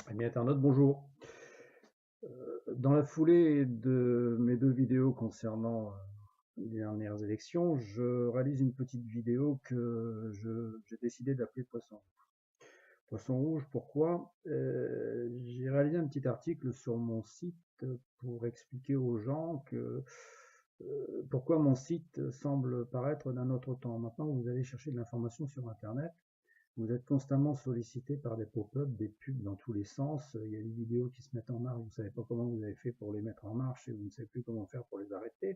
Amis internautes, bonjour. Dans la foulée de mes deux vidéos concernant les dernières élections, je réalise une petite vidéo que j'ai décidé d'appeler Poisson Rouge. Poisson Rouge, pourquoi? J'ai réalisé un petit article sur mon site pour expliquer aux gens que pourquoi mon site semble paraître d'un autre temps. Maintenant, vous allez chercher de l'information sur Internet. Vous êtes constamment sollicité par des pop-up, des pubs dans tous les sens. Il y a des vidéos qui se mettent en marche, vous ne savez pas comment vous avez fait pour les mettre en marche et vous ne savez plus comment faire pour les arrêter.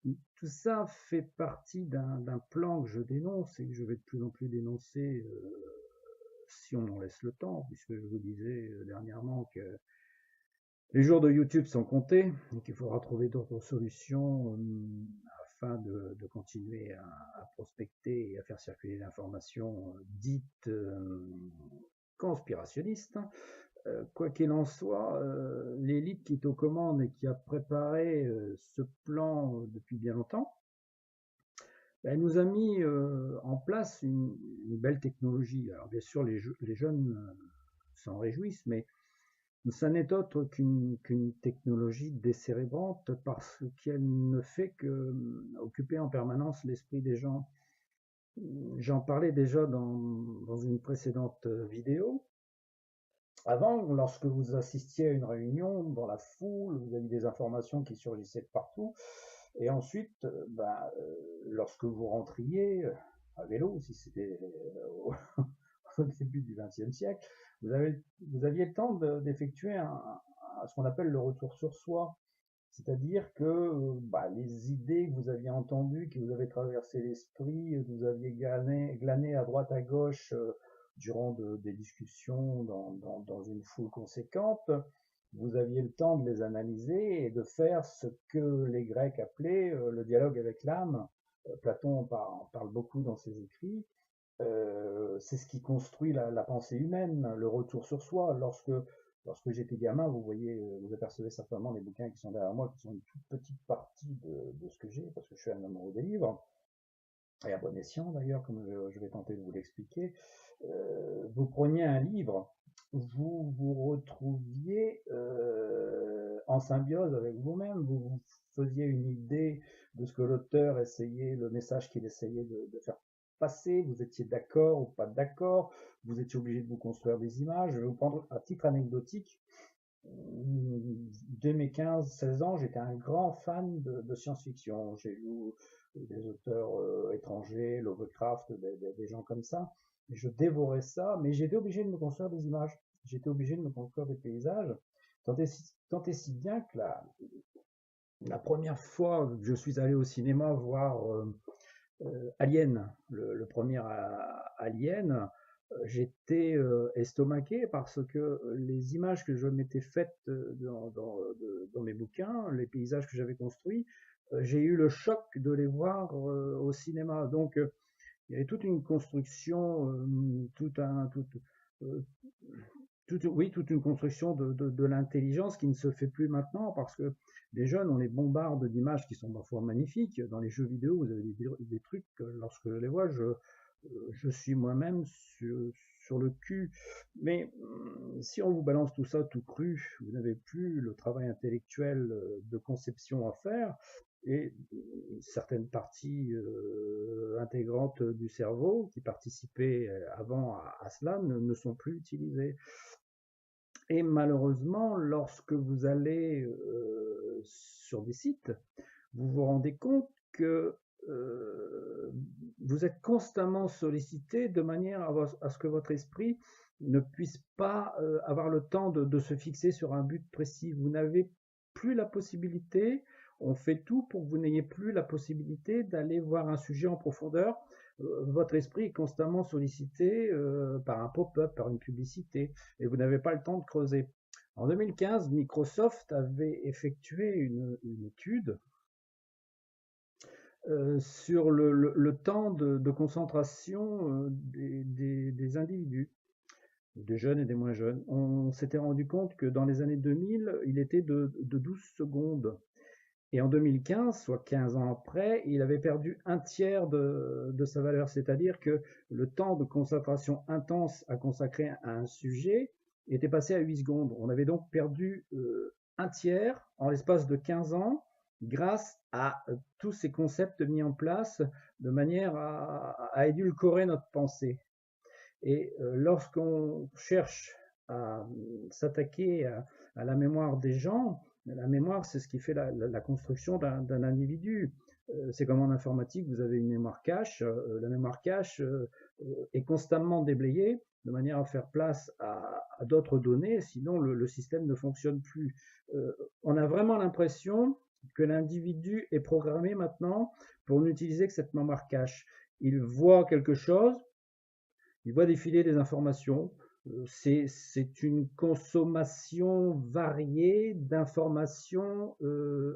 Tout ça fait partie d'un plan que je dénonce et que je vais de plus en plus dénoncer si on en laisse le temps, puisque je vous disais dernièrement que les jours de YouTube sont comptés et qu'il faudra trouver d'autres solutions afin de continuer à prospecter et à faire circuler l'information dite conspirationniste. Quoi qu'il en soit, l'élite qui est aux commandes et qui a préparé ce plan depuis bien longtemps, elle nous a mis en place une belle technologie. Alors bien sûr, les jeunes s'en réjouissent, mais ça n'est autre qu'une technologie décérébrante parce qu'elle ne fait que occuper en permanence l'esprit des gens. J'en parlais déjà dans une précédente vidéo. Avant, lorsque vous assistiez à une réunion dans la foule, vous aviez des informations qui surgissaient de partout. Et ensuite, lorsque vous rentriez à vélo, si c'était au début du XXe siècle, vous aviez le temps d'effectuer ce qu'on appelle le retour sur soi. C'est-à-dire que les idées que vous aviez entendues, qui vous avaient traversé l'esprit, que vous aviez glané à droite à gauche durant des discussions dans une foule conséquente, vous aviez le temps de les analyser et de faire ce que les Grecs appelaient le dialogue avec l'âme. Platon en parle beaucoup dans ses écrits. C'est ce qui construit la pensée humaine, le retour sur soi. Lorsque j'étais gamin, vous voyez, vous apercevez certainement les bouquins qui sont derrière moi, qui sont une toute petite partie de ce que j'ai, parce que je suis un amoureux des livres, et à bon escient d'ailleurs, comme je vais tenter de vous l'expliquer. Vous preniez un livre, vous vous retrouviez en symbiose avec vous-même, vous vous faisiez une idée de ce que l'auteur essayait, le message qu'il essayait de faire passer, vous étiez d'accord ou pas d'accord, vous étiez obligé de vous construire des images. Je vais vous prendre à titre anecdotique. Dès mes 15-16 ans, j'étais un grand fan de science-fiction. J'ai lu des auteurs étrangers, Lovecraft, des gens comme ça. Et je dévorais ça, mais j'étais obligé de me construire des images. J'étais obligé de me construire des paysages. Tant et si bien que la première fois que je suis allé au cinéma voir Alien, le premier Alien, j'étais estomaqué parce que les images que je m'étais faites dans mes bouquins, les paysages que j'avais construits, j'ai eu le choc de les voir au cinéma. Donc il y avait toute une construction, euh, oui, toute une construction de l'intelligence qui ne se fait plus maintenant parce que les jeunes, on les bombarde d'images qui sont parfois magnifiques. Dans les jeux vidéo, vous avez des trucs que lorsque je les vois, je suis moi-même sur le cul. Mais si on vous balance tout ça tout cru, vous n'avez plus le travail intellectuel de conception à faire et certaines parties intégrantes du cerveau qui participaient avant à cela ne sont plus utilisées. Et malheureusement, lorsque vous allez sur des sites, vous vous rendez compte que vous êtes constamment sollicité de manière à ce que votre esprit ne puisse pas avoir le temps de se fixer sur un but précis. Vous n'avez plus la possibilité, on fait tout pour que vous n'ayez plus la possibilité d'aller voir un sujet en profondeur. Votre esprit est constamment sollicité par un pop-up, par une publicité, et vous n'avez pas le temps de creuser. En 2015, Microsoft avait effectué une étude sur le temps de concentration des individus, des jeunes et des moins jeunes. On s'était rendu compte que dans les années 2000, il était de 12 secondes. Et en 2015, soit 15 ans après, il avait perdu un tiers de sa valeur. C'est-à-dire que le temps de concentration intense à consacrer à un sujet était passé à 8 secondes. On avait donc perdu un tiers en l'espace de 15 ans grâce à tous ces concepts mis en place de manière à édulcorer notre pensée. Et lorsqu'on cherche à s'attaquer à la mémoire des gens, la mémoire, c'est ce qui fait la construction d'un individu. C'est comme en informatique, vous avez une mémoire cache. La mémoire cache est constamment déblayée de manière à faire place à d'autres données, sinon le système ne fonctionne plus. On a vraiment l'impression que l'individu est programmé maintenant pour n'utiliser que cette mémoire cache. Il voit quelque chose, il voit défiler des informations. C'est une consommation variée d'informations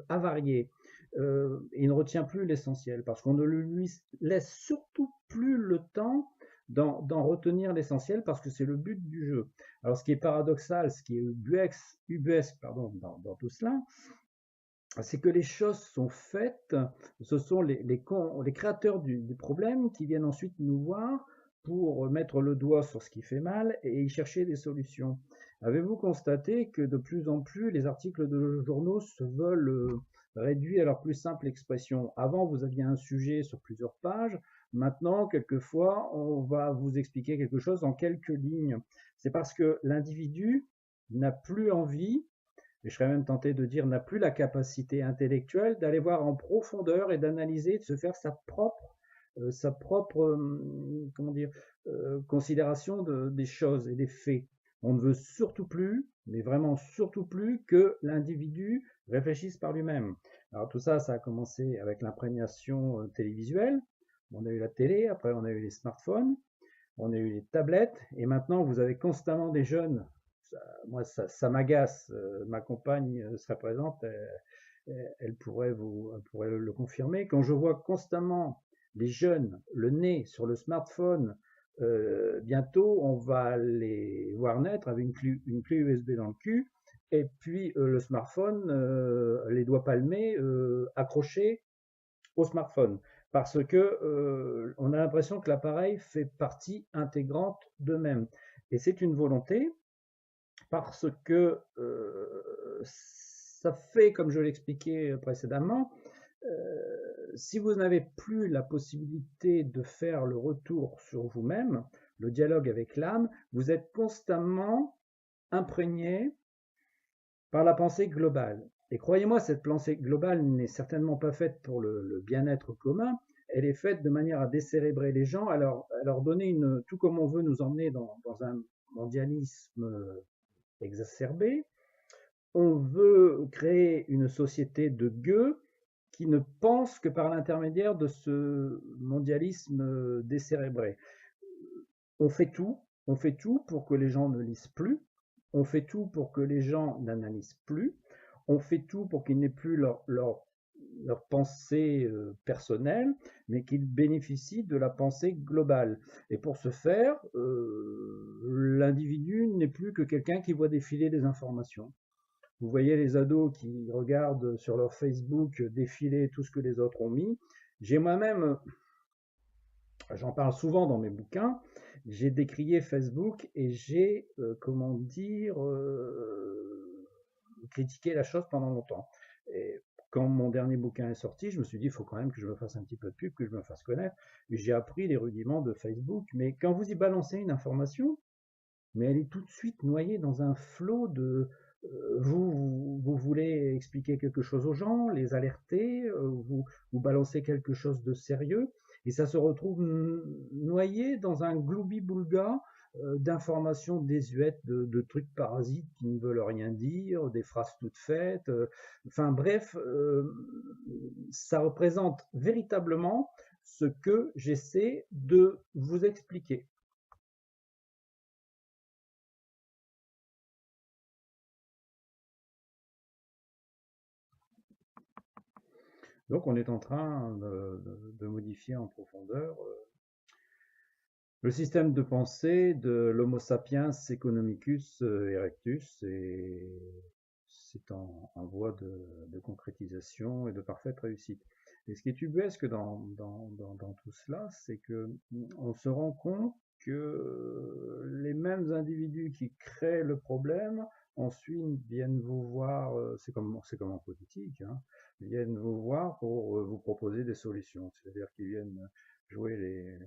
avariées. Il ne retient plus l'essentiel parce qu'on ne lui laisse surtout plus le temps d'en retenir l'essentiel parce que c'est le but du jeu. Alors ce qui est paradoxal, ce qui est ubuesque dans tout cela, c'est que les choses sont faites, ce sont les créateurs du problème qui viennent ensuite nous voir pour mettre le doigt sur ce qui fait mal et y chercher des solutions. Avez-vous constaté que de plus en plus les articles de journaux se veulent réduits à leur plus simple expression? Avant, vous aviez un sujet sur plusieurs pages. Maintenant, quelquefois, on va vous expliquer quelque chose en quelques lignes. C'est parce que l'individu n'a plus envie, et je serais même tenté de dire n'a plus la capacité intellectuelle d'aller voir en profondeur et d'analyser, de se faire sa propre comment dire, considération des choses et des faits. On ne veut surtout plus, mais vraiment surtout plus, que l'individu réfléchisse par lui-même. Alors tout ça, ça a commencé avec l'imprégnation télévisuelle. On a eu la télé, après on a eu les smartphones, on a eu les tablettes, et maintenant vous avez constamment des jeunes. Moi, ça m'agace. Ma compagne serait présente, elle pourrait le confirmer. Quand je vois constamment les jeunes, le nez sur le smartphone, bientôt on va les voir naître avec une clé USB dans le cul, et puis le smartphone, les doigts palmés, accrochés au smartphone. Parce que on a l'impression que l'appareil fait partie intégrante d'eux-mêmes. Et c'est une volonté, parce que ça fait, comme je l'expliquais précédemment, si vous n'avez plus la possibilité de faire le retour sur vous-même, le dialogue avec l'âme, vous êtes constamment imprégné par la pensée globale. Et croyez-moi, cette pensée globale n'est certainement pas faite pour le bien-être commun, elle est faite de manière à décérébrer les gens, à leur donner tout comme on veut nous emmener dans un mondialisme exacerbé. On veut créer une société de gueux qui ne pense que par l'intermédiaire de ce mondialisme décérébré. On fait tout pour que les gens ne lisent plus, on fait tout pour que les gens n'analysent plus, on fait tout pour qu'ils n'aient plus leur pensée personnelle, mais qu'ils bénéficient de la pensée globale. Et pour ce faire, l'individu n'est plus que quelqu'un qui voit défiler des informations. Vous voyez les ados qui regardent sur leur Facebook défiler tout ce que les autres ont mis. J'ai moi-même, j'en parle souvent dans mes bouquins, j'ai décrié Facebook et j'ai, critiqué la chose pendant longtemps. Et quand mon dernier bouquin est sorti, je me suis dit, il faut quand même que je me fasse un petit peu de pub, que je me fasse connaître. J'ai appris les rudiments de Facebook, mais quand vous y balancez une information, mais elle est tout de suite noyée dans un flot de... vous voulez expliquer quelque chose aux gens, les alerter, vous balancez quelque chose de sérieux, et ça se retrouve noyé dans un gloubi-boulga d'informations désuètes, de trucs parasites qui ne veulent rien dire, des phrases toutes faites. Enfin bref, ça représente véritablement ce que j'essaie de vous expliquer. Donc on est en train de modifier en profondeur le système de pensée de l'Homo sapiens economicus erectus, et c'est en voie de concrétisation et de parfaite réussite. Et ce qui est ubuesque dans tout cela, c'est que on se rend compte que les mêmes individus qui créent le problème ensuite viennent vous voir, c'est comme en politique, hein, viennent vous voir pour vous proposer des solutions. C'est-à-dire qu'ils viennent jouer les,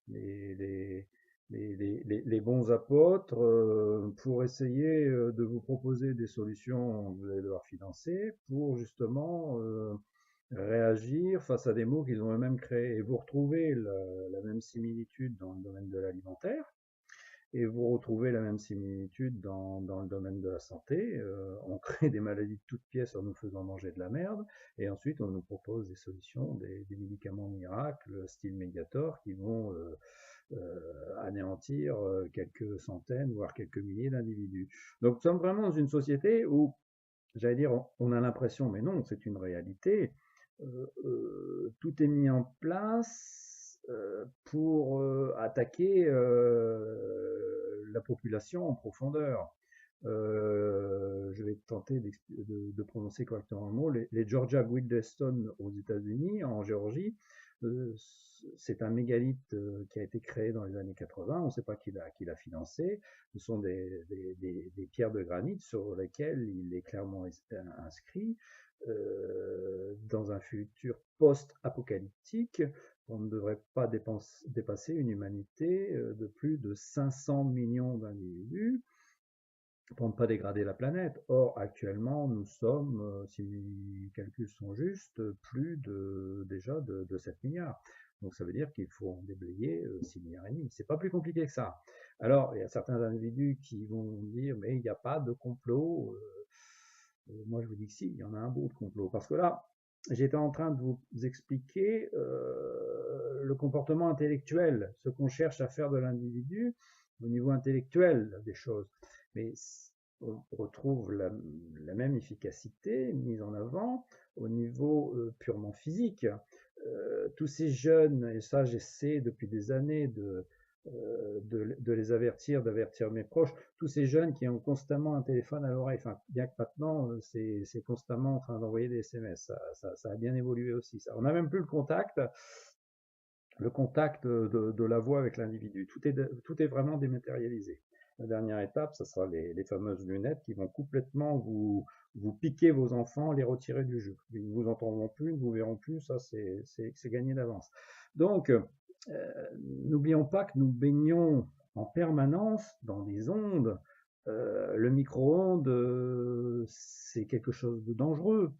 les, les bons apôtres pour essayer de vous proposer des solutions que vous allez devoir financer pour justement réagir face à des mots qu'ils ont eux-mêmes créés. Et vous retrouvez la même similitude dans le domaine de l'alimentaire, et vous retrouvez la même similitude dans le domaine de la santé. On crée des maladies de toutes pièces en nous faisant manger de la merde, et ensuite on nous propose des solutions, des médicaments miracles, style Mediator, qui vont anéantir quelques centaines, voire quelques milliers d'individus. Donc nous sommes vraiment dans une société où, j'allais dire, on a l'impression, mais non, c'est une réalité, tout est mis en place pour attaquer la population en profondeur. Je vais tenter de prononcer correctement le mot. Les Georgia Guidestone aux États-Unis, en Géorgie, c'est un mégalithe qui a été créé dans les années 80. On ne sait pas qui l'a financé. Ce sont des pierres de granit sur lesquelles il est clairement inscrit dans un futur post-apocalyptique, on ne devrait pas dépasser une humanité de plus de 500 millions d'individus pour ne pas dégrader la planète. Or, actuellement, nous sommes, si les calculs sont justes, plus déjà de 7 milliards. Donc ça veut dire qu'il faut en déblayer 6 milliards et demi. C'est pas plus compliqué que ça. Alors, il y a certains individus qui vont dire, mais il n'y a pas de complot. Moi, je vous dis que si, il y en a un beau de complot. Parce que là, j'étais en train de vous expliquer le comportement intellectuel, ce qu'on cherche à faire de l'individu au niveau intellectuel des choses. Mais on retrouve la même efficacité mise en avant au niveau purement physique. Tous ces jeunes, et ça j'essaie depuis des années de les avertir, d'avertir mes proches, tous ces jeunes qui ont constamment un téléphone à l'oreille, enfin, bien que maintenant c'est constamment en train d'envoyer des SMS, ça a bien évolué aussi. Ça. On n'a même plus le contact de la voix avec l'individu, tout est vraiment dématérialisé. La dernière étape, ce sera les fameuses lunettes qui vont complètement vous piquer vos enfants, les retirer du jeu. Ils ne vous entendront plus, ils ne vous verront plus, ça c'est gagné d'avance. Donc, n'oublions pas que nous baignons en permanence dans des ondes. Le micro-ondes, c'est quelque chose de dangereux.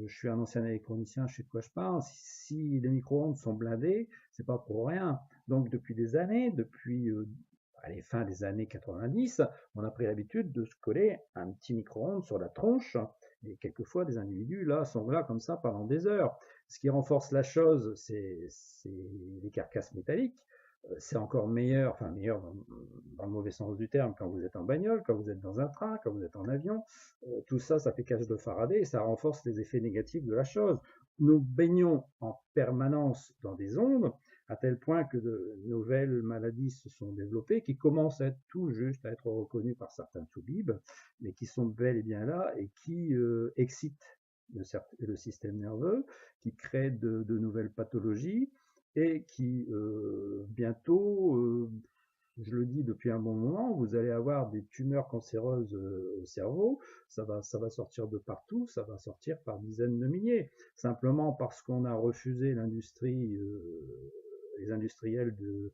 Je suis un ancien électronicien, je sais de quoi je parle. Si les micro-ondes sont blindés, c'est pas pour rien. Donc depuis des années, depuis les fins des années 90, on a pris l'habitude de se coller un petit micro-ondes sur la tronche. Et quelquefois, des individus là sont là comme ça pendant des heures. Ce qui renforce la chose, c'est les carcasses métalliques. C'est encore meilleur, enfin meilleur dans le mauvais sens du terme, quand vous êtes en bagnole, quand vous êtes dans un train, quand vous êtes en avion. Tout ça, ça fait cage de Faraday et ça renforce les effets négatifs de la chose. Nous baignons en permanence dans des ondes, à tel point que de nouvelles maladies se sont développées, qui commencent à être tout juste à être reconnues par certains toubibs, mais qui sont bel et bien là et qui excitent le système nerveux, qui créent de nouvelles pathologies et qui bientôt, je le dis depuis un bon moment, vous allez avoir des tumeurs cancéreuses au cerveau, ça va sortir de partout, ça va sortir par dizaines de milliers, simplement parce qu'on a refusé l'industrie, les industriels de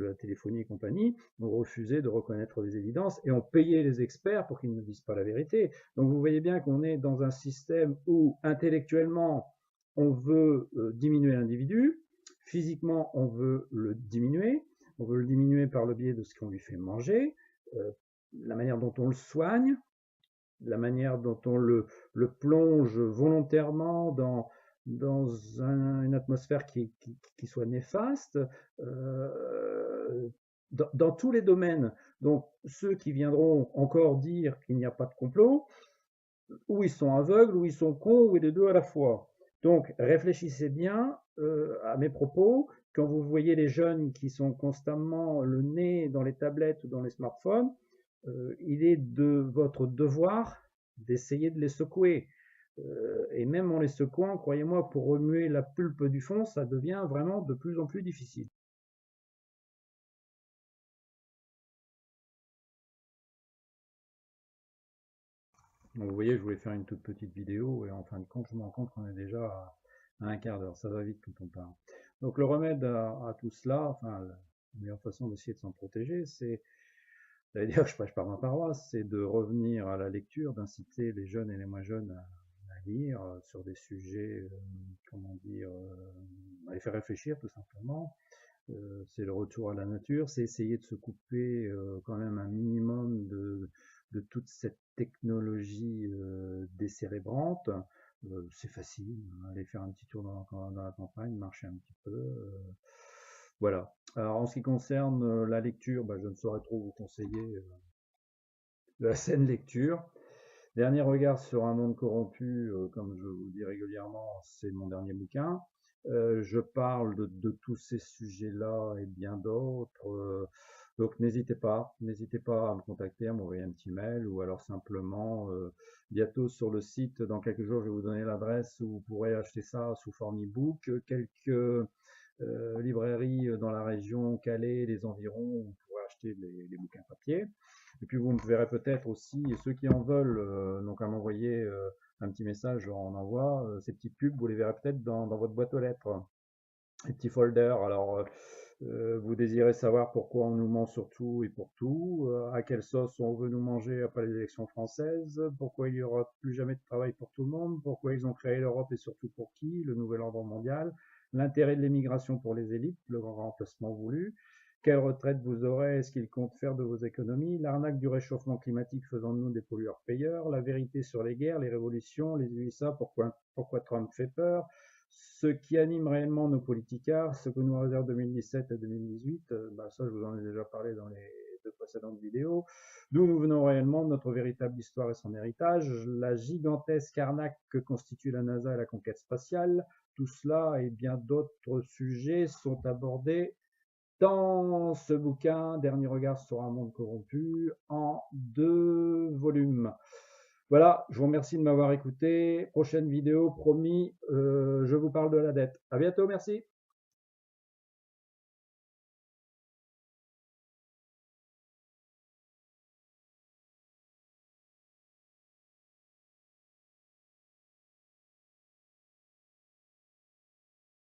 la téléphonie et compagnie ont refusé de reconnaître les évidences et ont payé les experts pour qu'ils ne disent pas la vérité. Donc vous voyez bien qu'on est dans un système où intellectuellement on veut diminuer l'individu, physiquement on veut le diminuer par le biais de ce qu'on lui fait manger, la manière dont on le soigne, la manière dont on le plonge volontairement dans une atmosphère qui soit néfaste, dans tous les domaines. Donc ceux qui viendront encore dire qu'il n'y a pas de complot, ou ils sont aveugles, ou ils sont cons, ou les deux à la fois. Donc réfléchissez bien à mes propos. Quand vous voyez les jeunes qui sont constamment le nez dans les tablettes ou dans les smartphones, il est de votre devoir d'essayer de les secouer. Et même en les secouant, croyez-moi, pour remuer la pulpe du fond, ça devient vraiment de plus en plus difficile. Donc, vous voyez, je voulais faire une toute petite vidéo et en fin de compte, je me rends compte qu'on est déjà à un quart d'heure. Ça va vite quand on parle. Donc le remède à tout cela, enfin la meilleure façon d'essayer de s'en protéger, c'est, j'allais dire, je prêche par ma paroisse, c'est de revenir à la lecture, d'inciter les jeunes et les moins jeunes à lire sur des sujets, comment dire, à les faire réfléchir tout simplement. C'est le retour à la nature, c'est essayer de se couper quand même un minimum de toute cette technologie décérébrante. C'est facile, aller faire un petit tour dans la campagne, marcher un petit peu. Voilà. Alors en ce qui concerne la lecture, bah, je ne saurais trop vous conseiller de la saine lecture. Dernier regard sur un monde corrompu, comme je vous dis régulièrement, c'est mon dernier bouquin. Je parle de tous ces sujets-là et bien d'autres. Donc n'hésitez pas à me contacter, à m'envoyer un petit mail ou alors simplement bientôt sur le site, dans quelques jours, je vais vous donner l'adresse où vous pourrez acheter ça sous forme e-book. Quelques librairies dans la région Calais, les environs, où vous pourrez acheter les bouquins papier. Et puis vous me verrez peut-être aussi, et ceux qui en veulent, donc à m'envoyer un petit message en envoi, ces petites pubs, vous les verrez peut-être dans votre boîte aux lettres, les petits folders. Alors, vous désirez savoir pourquoi on nous ment sur tout et pour tout, à quelle sauce on veut nous manger après les élections françaises, pourquoi il n'y aura plus jamais de travail pour tout le monde, pourquoi ils ont créé l'Europe et surtout pour qui, le nouvel ordre mondial, l'intérêt de l'émigration pour les élites, le grand remplacement voulu, quelle retraite vous aurez, est-ce qu'ils comptent faire de vos économies, l'arnaque du réchauffement climatique faisant de nous des pollueurs-payeurs, la vérité sur les guerres, les révolutions, les USA, pourquoi Trump fait peur, ce qui anime réellement nos politicards, ce que nous réserve 2017 et 2018, bah ça je vous en ai déjà parlé dans les deux précédentes vidéos, d'où nous venons réellement, de notre véritable histoire et son héritage, la gigantesque arnaque que constitue la NASA et la conquête spatiale, tout cela et bien d'autres sujets sont abordés dans ce bouquin, Dernier regard sur un monde corrompu, en 2 volumes. Voilà, je vous remercie de m'avoir écouté. Prochaine vidéo, promis, je vous parle de la dette. À bientôt, merci.